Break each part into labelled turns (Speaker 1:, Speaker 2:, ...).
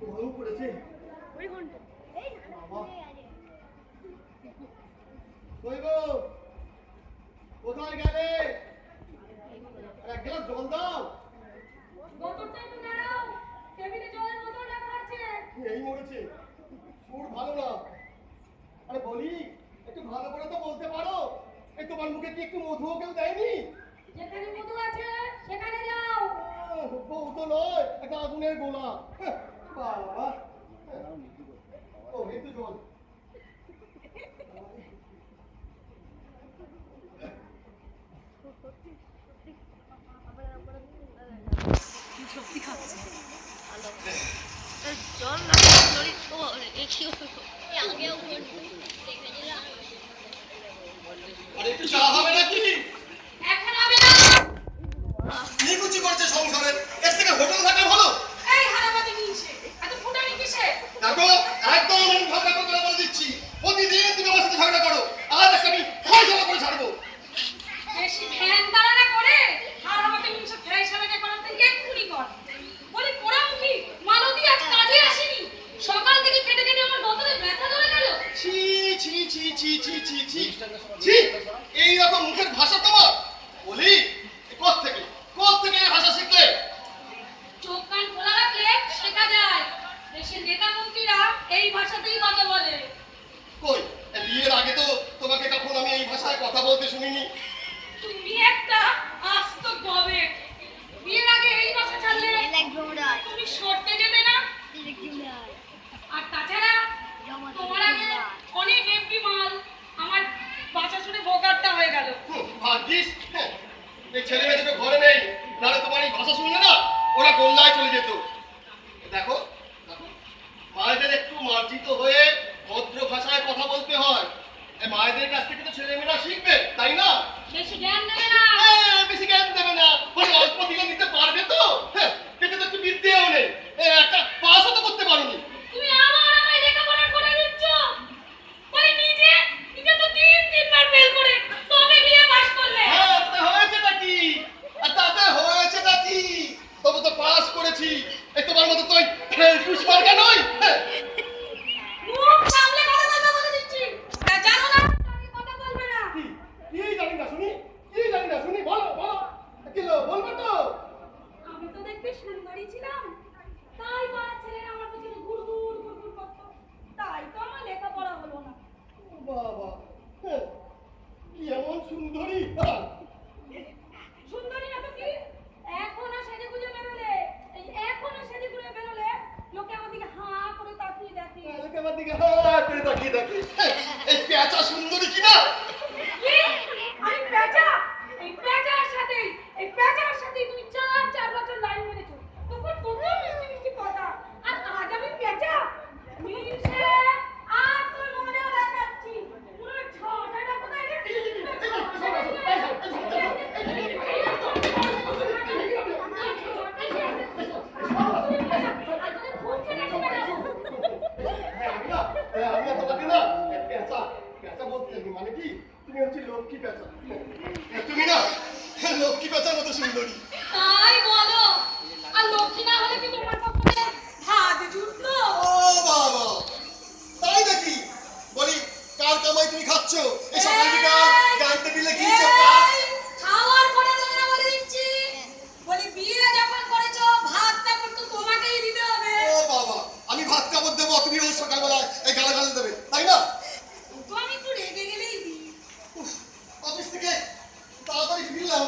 Speaker 1: গরম পড়েছে। কোথায় গেলে? এক গ্লাস জল দাও। এই মরেছে, সুর ভালো না। আরে বলি, একটু ভালো করে তো বলতে পারো। এই তোমার মুখে কি একটু মধুও কেউ দেয়নি?
Speaker 2: যেখানে মধু আছে সেখানে যাও।
Speaker 1: বউ তো নয়, একটা আগুনের গোলা। বাবা, ও এই তো জল।
Speaker 3: সত্যি খাচ্ছে জল না
Speaker 1: আরে একটু চা হবে নাকি?
Speaker 2: এখন হবে না।
Speaker 1: নিকুচি করছে সংসারে, এর থেকে হোটেল থাকা ভালো।
Speaker 2: এই হারাবাতি নিছে এত ফুটানি কিসে?
Speaker 1: দেখো, একদম আমি ঝগড়া করে বলে দিচ্ছি, প্রতিদিন তুমি আমার সাথে ঝগড়া করো। আজ একটা আমি ফয়সালা করে ছাড়বো।
Speaker 2: বেশি ধ্যান দাঁড়ানা করে হারাবাতি নিছে ফ্রাইসালাকে করাতে এক্ষুনি কর। বলি পোড়ামুখী মালতী আজ কাজে আসেনি, সকাল থেকে কেটে কেটে আমার গতরে ব্যথা ধরে গেল।
Speaker 1: ছি ছি ছি ছি ছি ছি ছি ছি, এই রকম মুখের ভাষা তোমার? বলি, কোত্থেকে এই ভাষা শিখলে?
Speaker 2: চোখ কান খোলা রাখলে শেখা যায়। দেশের নেতা মন্ত্রীরা এই ভাষাতেই কথা বলে।
Speaker 1: কই, বিয়ের আগে তো তোমাকে কখন আমি এই ভাষায় কথা বলতে শুনিনি।
Speaker 2: তুমি একটা আস্ত গবে। বিয়ের আগে এই ভাষা ছাড়লে তুমি সরতে যেতে না। আর তাছাড়া তোমার আগে অনেক এমপি মাল আমার বাঁচা শুনে ভোগারটা হয়ে গেল।
Speaker 1: ভাগ্যিস এই ছেলে মেয়ে দুটো ঘরে নেই, নাহলে তোমার এই ভাষা শুনলে না ওরা গোল্লায় চলে যেত। দেখো, মায়েদের একটু মার্জিত হয়ে ভদ্র ভাষায় কথা বলতে হয়। এই মায়েদের কাছ থেকে তো ছেলে মেয়েরা শিখবে, তাই না?
Speaker 2: বেশি জ্ঞান দেবে না।
Speaker 1: বেশি জ্ঞান দেবে না, বলে অল্প দিলে নিতে পারবে তো। পেটে তো একটু বিদ্যেও নেই, একটা পাসও তো করতে পারোনি।
Speaker 2: তুমি আবার আমায় লেখাপড়া করে দিচ্ছ। বলি নিজে তো তিনবার ফেল করে তবে বিয়ে পাস করলে।
Speaker 1: তাতে হয়েছেটা কি? তবু তো পাস করেছি। এই তোমার মতো তো ফেলটুস মার্কা নই।
Speaker 2: মুখ সামলে কথা বলবে বলে দিচ্ছি। তা জানো না আমি কথা বলবে না।
Speaker 1: কি জানি না শুনি, বলো কি বলবো তো?
Speaker 2: আমি তো দেখতে সুন্দরী ছিলাম, তাই পাড়া ছেলেরা আমার পিছনে ঘুরঘুর করতো। তাই তো আমার লেখাপড়া হলো না।
Speaker 1: বাবা, কি এমন সুন্দরী!
Speaker 2: সুন্দরী না তো কি, এখনো সেজে গুজে বেরোলে, এই এখনো সেজে গুজে বেরোলে লোকে আমার দিকে হাঁ করে তাকিয়ে দেখে।
Speaker 1: আমার দিকে হা করে তাকিয়ে দেখে। এই পেঁচা সুন্দরী কিনা?
Speaker 2: কি? আমি পেঁচা? এই পেঁচার সাথেই তুমি 4 বছর লাইন মেরেছো। তখন কত মিষ্টি কথা। আর আজ আমি পেঁচা? মিশে আজ তোর মনেও দেখাচ্ছি। পুরো ছটাটা কোথায় রে?
Speaker 1: আমি তোমাকে না পেঁচা বলতে জানি। মানে কি, তুমি হচ্ছে লক্ষ্মী পেঁচা। তুমি না লক্ষ্মী পেঁচার মতো সুন্দরী।
Speaker 2: তাই বলো। আর লক্ষ্মী না হলে কি তোমার পক্ষে ভাত জুটতো?
Speaker 1: ও বাবা, তাই নাকি? বলি, কার কামাই তুমি খাচ্ছ? এই সকাল বিকাল গান টেবিলে গিয়েছো?
Speaker 2: খাওয়ার পরে দেবে না বলে দিচ্ছি। বলি বিয়ে যখন করেছো ভাতটা কিন্তু তোমাকেই দিতে হবে।
Speaker 1: ও বাবা, আমি ভাত কাপড় দেবো, তুমি ওই সকালবেলায় এই গালাগালি দেবে, তাই না?
Speaker 2: তো আমি একটু রেগে গেলেই দিই।
Speaker 1: অফিস থেকে তাড়াতাড়ি ফিরলাম,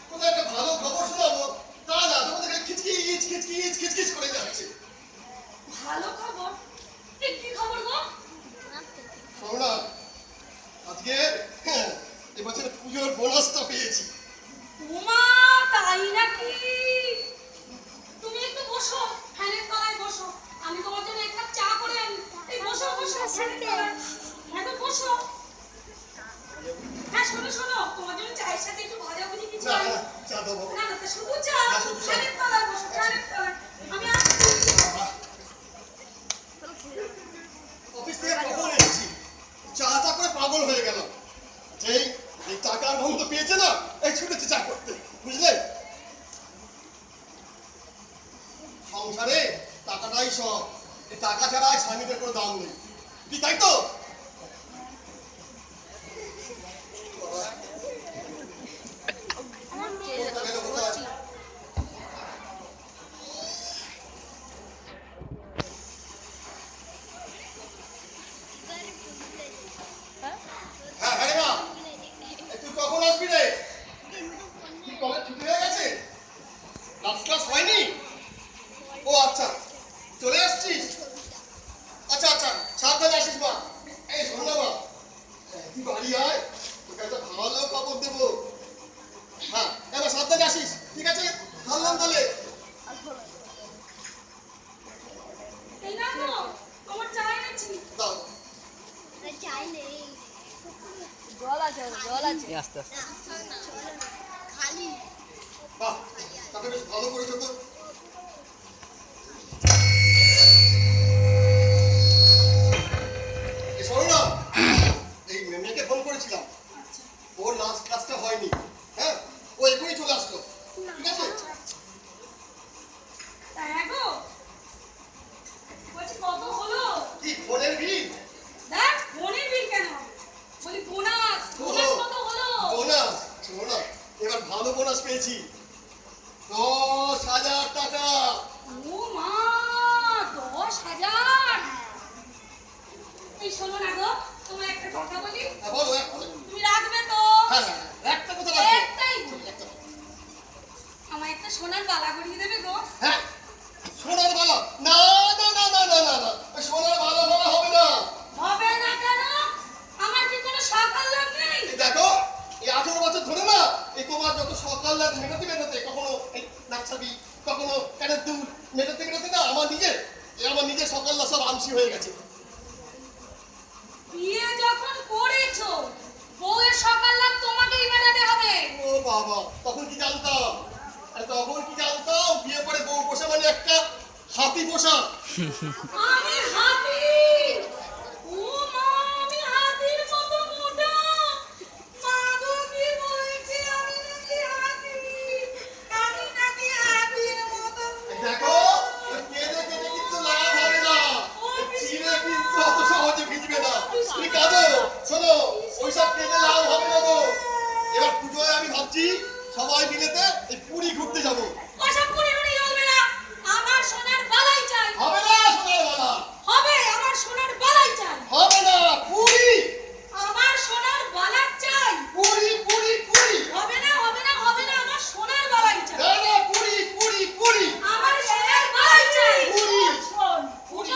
Speaker 1: কোথায় একটা ভালো খবর শোনাবো, তা না, তোমাদের খিচখিচ করে যাচ্ছে।
Speaker 2: ভালো খবর? কি খবর গো?
Speaker 1: শোনো না, আজকে এবছর পুজোর বোনাসটা পেয়েছি।
Speaker 2: ওমা, তাই নাকি? তুমি একটু বসো, ফ্যানের তলায় বসো, আমি তোমার জন্য এক কাপ চা করে আনি। এই বসো ফ্যানের তলায়। হ্যাঁ তো বসো। হ্যাঁ শোনো, তোমার জন্য চায়ের সাথে একটু ভাজাভুজি কিছু আনি।
Speaker 1: চা দেবো?
Speaker 2: না শুধু চা। ফ্যানের তলায় বসো, ফ্যানের তলায়। আমি আসছি।
Speaker 1: অফিস থেকে কখন এসেছি, চা করে পাগল হয়ে গেল। যেই এই টাকার গন্ধ পেয়েছে না, এই ছুটেছে চা করতে, বুঝলে? সংসারে টাকাটা টাকাই সব। এই টাকা ছাড়া স্বামীদের কোনো দাম নেই। কি তাই তো? হ্যাঁ হ্যাঁ রে মা, তুই কখন আসবি রে? কি কলেজ ছুটি হয়ে গেছে? লাস্ট ক্লাস হয়নি? ও আচ্ছা, চলে আসছিস? আচ্ছা আচ্ছা, সাবধানে আসিস মা। এই শোন না মা, তুই বাড়ি আয়, তোকে একটা ভালো খবর দেবো। হ্যাঁ এবার সাবধানে আসিস, ঠিক আছে? ভাবলাম তাহলে।
Speaker 2: এই না তো তোমার চা এনেছি।
Speaker 1: দাও।
Speaker 3: জল আছে জল আছে
Speaker 4: আস্তে আস্তে
Speaker 1: বাহ, তাকে বেশ ভালো করেছো তো। এই শোনো না, এই মেয়েকে ফোন করেছিলাম, ওর লাস্ট ক্লাসটা হয়নি। হ্যাঁ, ও এখনই চলে আসলো, ঠিক আছে?
Speaker 2: হ্যাঁ গো, বলছি কত হলো?
Speaker 1: কি ফোনের বিল?
Speaker 2: দেখ ফোনের বিল কেন বলি বোনাস বোনাস কত হলো?
Speaker 1: বোনাস? শোনো না, এবার ভালো বোনাস পেয়েছি, 10,000 টাকা।
Speaker 2: ও মা 10,000। এই শোনো না গো, তোমার একটা কথা বলি।
Speaker 1: হ্যাঁ বলো,
Speaker 2: তুমি রাখবে তো?
Speaker 1: হ্যাঁ হ্যাঁ, একটা কথা রাখো।
Speaker 2: একটাই বলি।
Speaker 1: একটা কথা।
Speaker 2: আমার একটা সোনার বালা গড়িয়ে দেবে গো?
Speaker 1: হ্যাঁ, সোনার বালা? না না না না না না না, সোনার বালা বালা হবে না।
Speaker 2: হবে না কেন? আমার কি কোনো সকাল লাভ নেই?
Speaker 1: এই দেখো, এই 18 বছর ধরে না, এই তোমার যত সকাল রাত মেটাতে মেটাতে, কখনো এই নাকছাবি, কখনো কানের দুল মেটাতে মেটাতে না, আমার নিজের সকাল সব আংশি হয়ে গেছে।
Speaker 2: বিয়ে যখন করেছো বউয়ের সকাল লাভ তোমাকেই মেটাতে হবে।
Speaker 1: ও বাবা, তখন কি জানতাম? আরে তখন কি জানতাম বিয়ে করে বউ পোষা মানে একটা হাতি পোষা?
Speaker 2: আমি হাতি? ও মা, আমি হাতির মতো মোটা? মা গো, কি বলছি আমি নাকি হাতি? আমি নাকি হাতির মতো
Speaker 1: এই
Speaker 2: মোটা?
Speaker 1: দেখো, ওই কেঁদে কেঁদে কিন্তু লাভ হবে না, এই চিড়ে কিন্তু অত সহজে ভিজবে না। তুমি কাঁদো, শোনো, ওইসব কেঁদে লাভ হবে না গো। এবার পুজোয় আমি ভাবছি সবাই মিলেতে এই পুরী ঘুরতে যাবো।
Speaker 2: ওসব পুরি টুরি চলবে না। আমার সোনার বালাই চাই।
Speaker 1: হবে না সোনার বালা,
Speaker 2: হবে, আমার সোনার বালাই চাই।
Speaker 1: হবে না পুরী,
Speaker 2: আমার সোনার বালা চাই।
Speaker 1: পুরী পুরী পুরী,
Speaker 2: হবে না হবে না হবে না, আমার সোনার বালাই চাই।
Speaker 1: না না পুরী পুরী পুরী
Speaker 2: আমার সোনার বালাই চাই।
Speaker 1: পুরী
Speaker 2: শোন,
Speaker 1: পুরী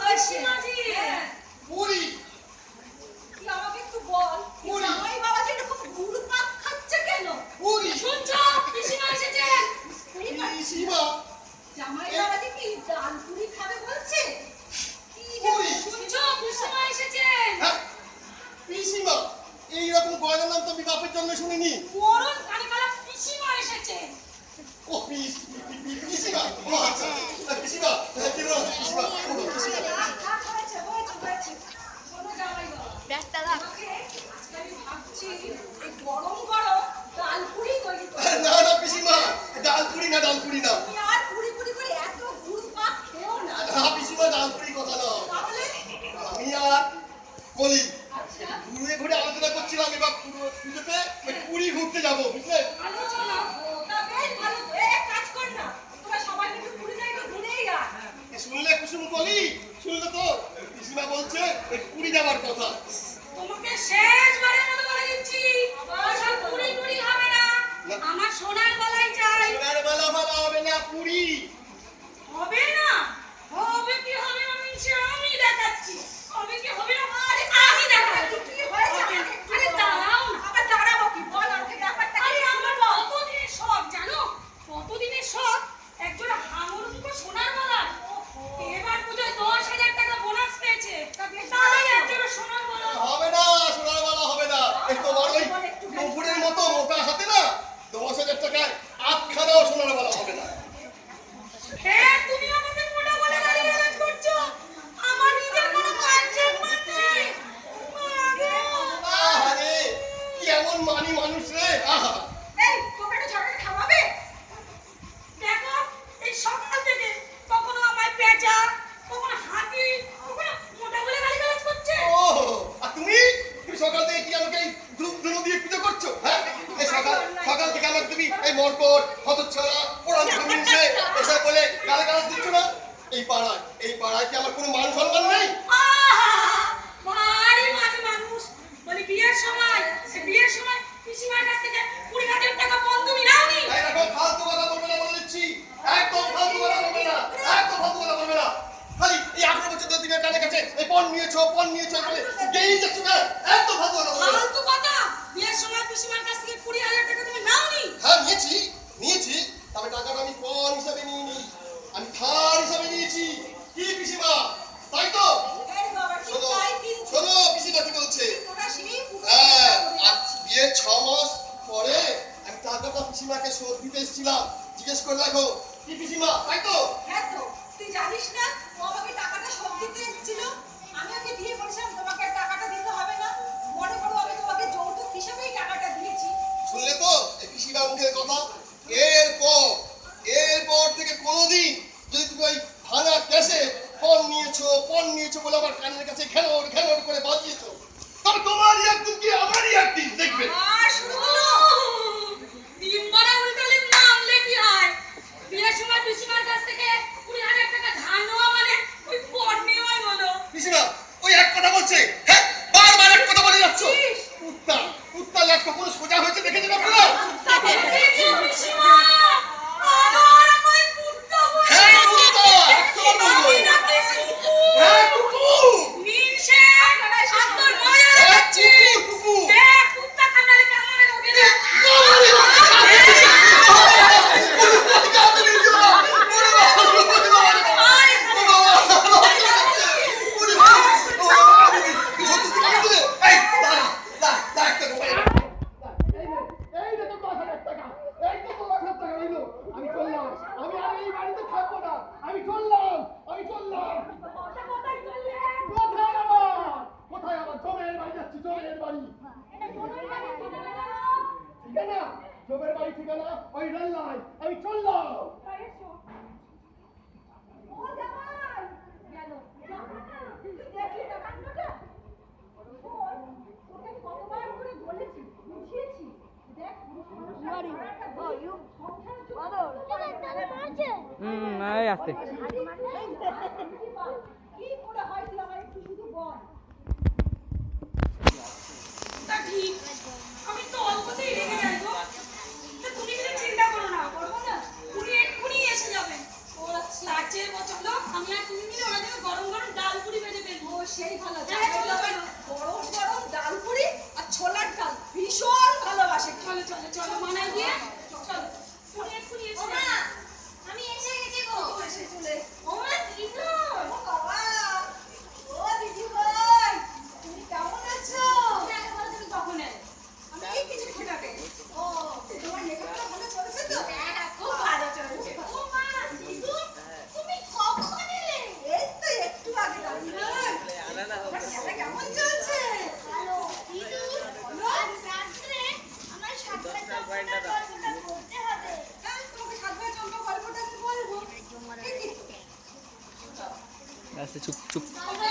Speaker 2: পিসিমাজি,
Speaker 1: পুরী
Speaker 2: তুই আমাকে একটু বল,
Speaker 1: পুরি।
Speaker 2: জামাই বাবাজি এরকম ঘুরপাক খাচ্ছে কেন?
Speaker 1: পুরী।
Speaker 2: শুনছো, পিসিমা এসেছেন।
Speaker 1: সীমা
Speaker 2: জামাই বাবাজি কি ডাল পুরি খাবে বলছে?
Speaker 1: পুরি।
Speaker 2: শুনছো, পিসিমা এসেছেন।
Speaker 1: হ্যাঁ, পিসিমা, এইরকম গয়নার নাম তো আমি বাপের জন্য শুনিনি।
Speaker 2: মরণ কানিকালা পিসিমা এসেছেন।
Speaker 1: ও পিসিমা, ও আচ্ছা, পিসিমা, কি বলো পিসিমা? ও পিসিমা,
Speaker 2: হয়েছে। শোনো জামাই বাবা, আমাকে আজকে আমি ভাবছি এই গরম গরম ডাল পুরি তৈরি করবো।
Speaker 1: না না পিসিমা, ডাল পুরি না, ডাল পুরি না।
Speaker 2: তুমি আর পুরি পুরি করে এত ঘুরপাক খেও না।
Speaker 1: না পিসিমা, ডাল পুরি কথা না।
Speaker 2: তাহলে
Speaker 1: আমি আর বলি,
Speaker 2: আচ্ছা,
Speaker 1: ঘুরে ঘুরে আলোচনা করছিলাম এবার পুজোতে ওই পুরী ঘুরতে যাবো, বুঝলে?
Speaker 2: আলোচনা তা বেশ ভালো তো। এক কাজ কর না, তোরা সবাই মিলে পুরি যাই ঘুরেই আয়।
Speaker 1: শুনলে কুসুম বলি, শুনলে তো? পিসিমা বলছে ওই পুরী যাবার কথা।
Speaker 2: তোমাকে শেষবারের মতো বলে দিচ্ছি, ওসব পুরি টুরি হবে না।
Speaker 1: না।
Speaker 2: আমার সোনার বালাই চাই।
Speaker 1: সোনার বেলা ভালো হবে না, পুরী।
Speaker 2: হবে না? হবে কি হবে না মিনছে আমি দেখাচ্ছি। হবে কি হবে না আরে আমি দেখাচ্ছি। কি হয়েছে? আরে দাঁড়াও না। আবার দাঁড়াবো কি? বল আমাকে ব্যাপারটা। আরে আমার কতদিনের শখ জানো? কতদিনের শখ একজন হাঙর মুখো সোনার বালা। এবার পুজোয় 10,000 টাকা বোনাস পেয়েছে। তাহলে একজন সোনার বালা
Speaker 1: হবে না, সোনার বেলা হবে না। এই তোমার ওই নুপুরের মতো মোটা হাতে না 10,000 টাকায় আটখানাও সোনার বেলা হবে না।
Speaker 2: হ্যাঁ, তুমি আমাকে মোটা বলে গালিগালাজ করছো। আমার নিজের কোনো কনসেপ্ট নেই।
Speaker 1: আরে কি এমন মানি মানুষ রে, আহা।
Speaker 2: এই, তোকে একটু ঝগড়া থামাবে? দেখো, এই সকাল থেকে কখনো আমায় পেঁচা,
Speaker 1: মরকট হতচ্ছাড়া ওরা ঘুমিয়েছে এসব বলে গালাগালাজ দিচ্ছ না? এই পাড়ায় কি আমার কোনো মান সম্মান নেই?
Speaker 2: ভারী মাঝে মানুষ বলি বিয়ের সময় পিসিমার কাছ থেকে 20,000 টাকা পণ তুমি নাওনি।
Speaker 1: এই দেখো, ফালতু কথা বলবে না বলে দিচ্ছি, একদম ফালতু কথা বলবে না, একদম ফালতু কথা বলবে না। খালি এই 18 বছর ধরে তুমি কানে কাছে এই পণ নিয়েছো বলে গেই যাচ্ছ না, একদম ফালতু কথা বলবে না।
Speaker 2: ফালতু কথা, বিয়ের সময় পিসিমার কাছ থেকে 20,000 টাকা তুমি নাওনি।
Speaker 1: হ্যাঁ নিয়েছি, তবে টাকাটা আমি পণ হিসাবে নিইনি, আমি ধার হিসাবে নিয়েছি। কি পিসিমা, তাই তো? শোনো পিসিমা কি বলছে। হ্যাঁ, আর বিয়ের 6 মাস পরে আমি টাকাটা পিসিমাকে শোধ দিতে এসেছিলাম, জিজ্ঞেস করে দেখো। কি পিসিমা, তাই তো?
Speaker 4: হ্যাঁ তো, তুই জানিস না ও আমাকে টাকাটা শোধ দিতে এসেছিল? আমি ওকে দিয়ে বলেছিলাম তোমাকে আর টাকাটা দিতে হবে না, মনে করো আমি তোমাকে যৌতুক হিসেবেই টাকাটা দিয়েছি।
Speaker 1: শুনলে তো এই পিসিমা মুখের কথা? এরপর থেকে কোনোদিন যদি তুমি ওই ভাঙা ক্যাশে পণ নিয়েছো বলে আমার কানের কাছে ঘ্যানর করে বাজিয়েছো, তবে তোমারই একদিন কি আমারই একদিন দেখবে।
Speaker 2: আর শুরু হলো তিনবারে উল্টালে নামলে কি হয়? বিয়ের সময় পিসিমার কাছ থেকে 20,000 টাকা ধার নেওয়া মানে ওই পণ নেওয়াই হলো।
Speaker 1: পিসিমা ওই এক কথা বলছে, হ্যাঁ বারবার এক কথা বলে যাচ্ছ। কুত্তা লাজ কখনো সোজা হয়েছে দেখেছেন আপনারা?
Speaker 2: পিসিমা আমার আমায় কুত্তা বলে।
Speaker 1: হ্যাঁ কুত্তা, একদম বলবো। হ্যাঁ কুকুর,
Speaker 2: মিনসে আস্তর মজা
Speaker 1: হ্যাঁ
Speaker 2: লাগছে।
Speaker 1: কুকুর।
Speaker 2: দেখ কুত্তা কামড়ালে কেমন লাগে না।
Speaker 1: আমি চললাম।
Speaker 5: এই আসতে
Speaker 4: কি করে হয় তুই আমার একটু শুধু বল।
Speaker 2: তা ঠিক, আমি তো অল্পতেই রেগে যাই গো। তা তুমি কিছু চিন্তা করো না, করবো না, উনি এক্ষুনি এসে যাবেন। ও আচ্ছা, তার চেয়ে বছর আমি আর তুমি মিলে ওরা যেন গরম গরম ডাল পুরি বেঁধে ফেলবো।
Speaker 4: ও সেই ভালো,
Speaker 2: হ্যাঁ, চলো, চলো।
Speaker 4: গরম গরম ডাল পুরি আর ছোলার ডাল ভীষণ ভালোবাসে।
Speaker 2: চলো মানাই দিয়ে চলো। উনি এক্ষুনি এসে
Speaker 4: ওমা,
Speaker 2: যাবেন।
Speaker 4: আমি এসে গেছি গো। ও এসে চলে।
Speaker 2: ওমা দিদু,
Speaker 4: ও বাবা, ও দিদি ভাই, তুমি কেমন আছো?
Speaker 2: তুমি আগে বলো তুমি কখন এলে?
Speaker 4: আমি এই কিছুক্ষণ আগে। ও, তোমার লেখাপড়া ভালো চলছে তো?
Speaker 2: হ্যাঁ, খুব ভালো চলছে।
Speaker 4: ও মা, দিদু, তুমি কখন এলে? এই তো একটু আগে দাদু ভাই। তোমার খেলা কেমন চলছে? ভালো। দিদু, বলো। রাত্রে আমার সাতটা চম্পা গল্পটা পড়তে হবে। হ্যাঁ, তোমাকে সাতটা চম্পা গল্পটা আমি বলবো। ঠিক আছে।
Speaker 5: চুপ চুপ
Speaker 2: তাহলে